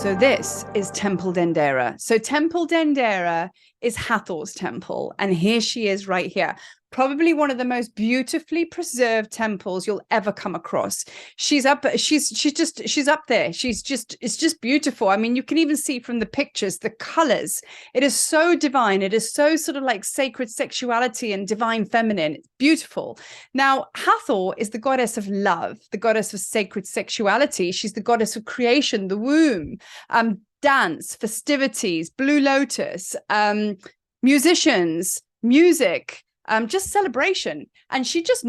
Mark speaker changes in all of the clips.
Speaker 1: So this is Temple Dendera. So Temple Dendera is Hathor's temple. And here she is right here. Probably one of the most beautifully preserved temples you'll ever come across. She's up there. It's just beautiful. I mean, you can even see from the pictures, the colors. It is so divine. It is so sort of like sacred sexuality and divine feminine. It's beautiful. Now, Hathor is the goddess of love, the goddess of sacred sexuality. She's the goddess of creation, the womb, dance, festivities, blue lotus, musicians, music, just celebration. And she just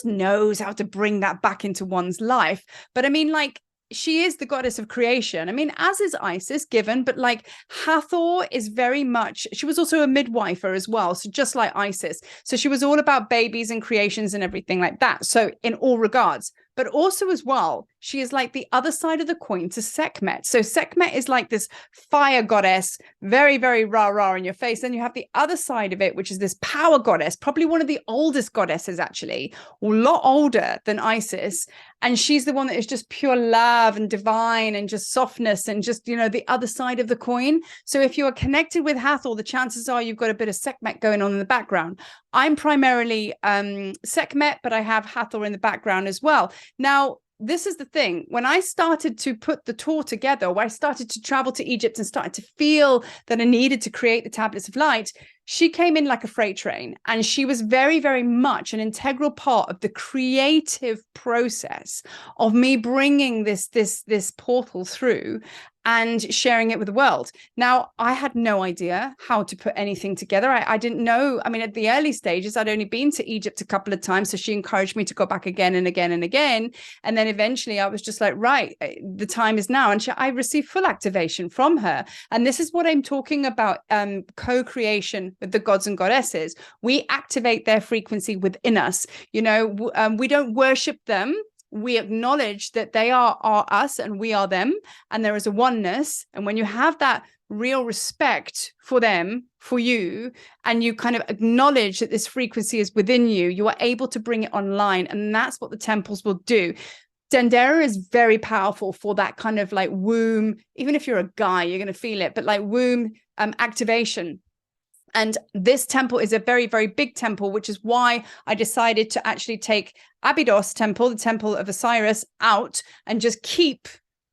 Speaker 1: knows how to bring that back into one's life. But I mean, like, she is the goddess of creation. I mean, as is Isis, given, but like Hathor is very much, she was also a midwifer as well. So just like Isis. So she was all about babies and creations and everything like that. So in all regards, but also as well, she is like the other side of the coin to Sekhmet. So Sekhmet is like this fire goddess, very, very rah-rah in your face. Then you have the other side of it, which is this power goddess, probably one of the oldest goddesses, actually, a lot older than Isis. And she's the one that is just pure love and divine and just softness and just, you know, the other side of the coin. So if you are connected with Hathor, the chances are you've got a bit of Sekhmet going on in the background. I'm primarily Sekhmet, but I have Hathor in the background as well. Now, this is the thing. When I started to put the tour together, where I started to travel to Egypt and started to feel that I needed to create the Tablets of Light, she came in like a freight train, and she was very, very much an integral part of the creative process of me bringing this portal through and sharing it with the world. Now, I had no idea how to put anything together. I didn't know. I mean, at the early stages, I'd only been to Egypt a couple of times. So she encouraged me to go back again and again and again. And then eventually I was just like, right, the time is now. And I received full activation from her. And this is what I'm talking about, co-creation with the gods and goddesses. We activate their frequency within us. You know, we don't worship them. We acknowledge that they are us and we are them, and there is a oneness. And when you have that real respect for them, for you, and you kind of acknowledge that this frequency is within you, you are able to bring it online. And that's what the temples will do. Dendera is very powerful for that kind of like womb. Even if you're a guy, you're going to feel it, but like womb activation. And this temple is a very, very big temple, which is why I decided to actually take Abydos temple, the temple of Osiris, out and just keep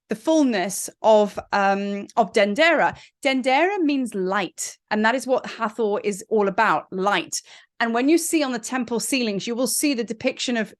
Speaker 1: the fullness of Dendera. Dendera means light, and that is what Hathor is all about, light. And when you see on the temple ceilings, you will see the depiction of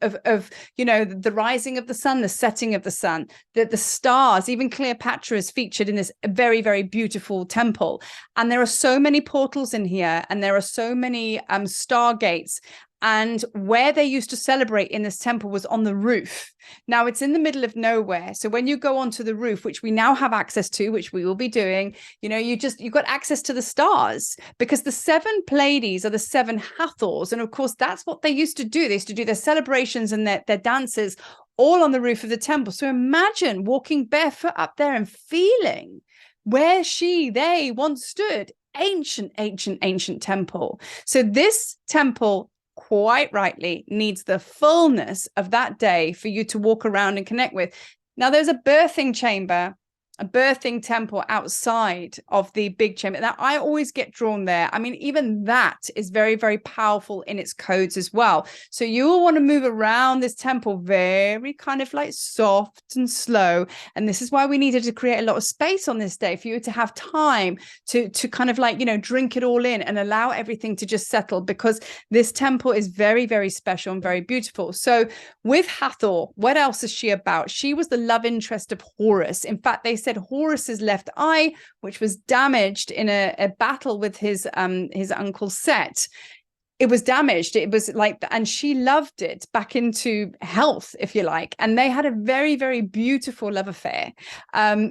Speaker 1: you know, the rising of the sun, the setting of the sun, the stars. Even Cleopatra is featured in this very, very beautiful temple. And there are so many portals in here, and there are so many stargates. And where they used to celebrate in this temple was on the roof. Now it's in the middle of nowhere. So when you go onto the roof, which we now have access to, which we will be doing, you know, you've got access to the stars, because the 7 Pleiades are the 7 Hathors. And of course, that's what they used to do. They used to do their celebrations and their dances all on the roof of the temple. So imagine walking barefoot up there and feeling where they once stood. Ancient temple. So this temple, quite rightly, needs the fullness of that day for you to walk around and connect with. Now, there's a birthing chamber, a birthing temple outside of the big chamber. Now, I always get drawn there. I mean, even that is very, very powerful in its codes as well. So you will want to move around this temple very kind of like soft and slow. And this is why we needed to create a lot of space on this day for you to have time to kind of like, you know, drink it all in and allow everything to just settle, because this temple is very, very special and very beautiful. So with Hathor, what else is she about? She was the love interest of Horus. In fact, they said Horus's left eye, which was damaged in a battle with his uncle Set, it was damaged. It was like, and she loved it back into health, if you like. And they had a very, very beautiful love affair.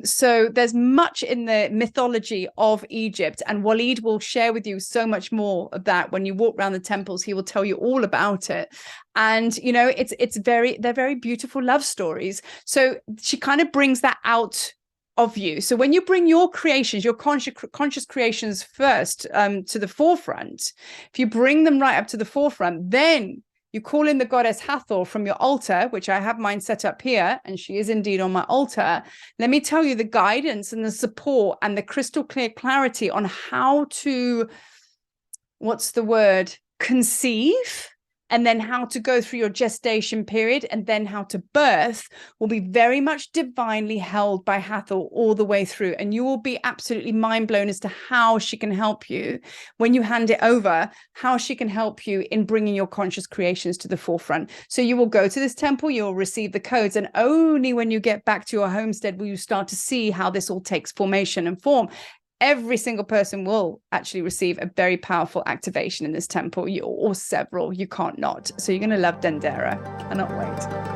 Speaker 1: So there's much in the mythology of Egypt, and Walid will share with you so much more of that. When you walk around the temples, he will tell you all about it. And, you know, they're very beautiful love stories. So she kind of brings that out of you. So when you bring your creations, your conscious creations first to the forefront, if you bring them right up to the forefront, then You call in the goddess Hathor from your altar, which I have mine set up here, and she is indeed on my altar. Let me tell you the guidance and the support and the crystal clear clarity on how to, what's the word, conceive, and then how to go through your gestation period, and then how to birth will be very much divinely held by Hathor all the way through. And you will be absolutely mind blown as to how she can help you when you hand it over, how she can help you in bringing your conscious creations to the forefront. So you will go to this temple, you'll receive the codes, and only when you get back to your homestead will you start to see how this all takes formation and form. Every single person will actually receive a very powerful activation in this temple, or several. You can't not. So you're going to love Dendera. I cannot wait.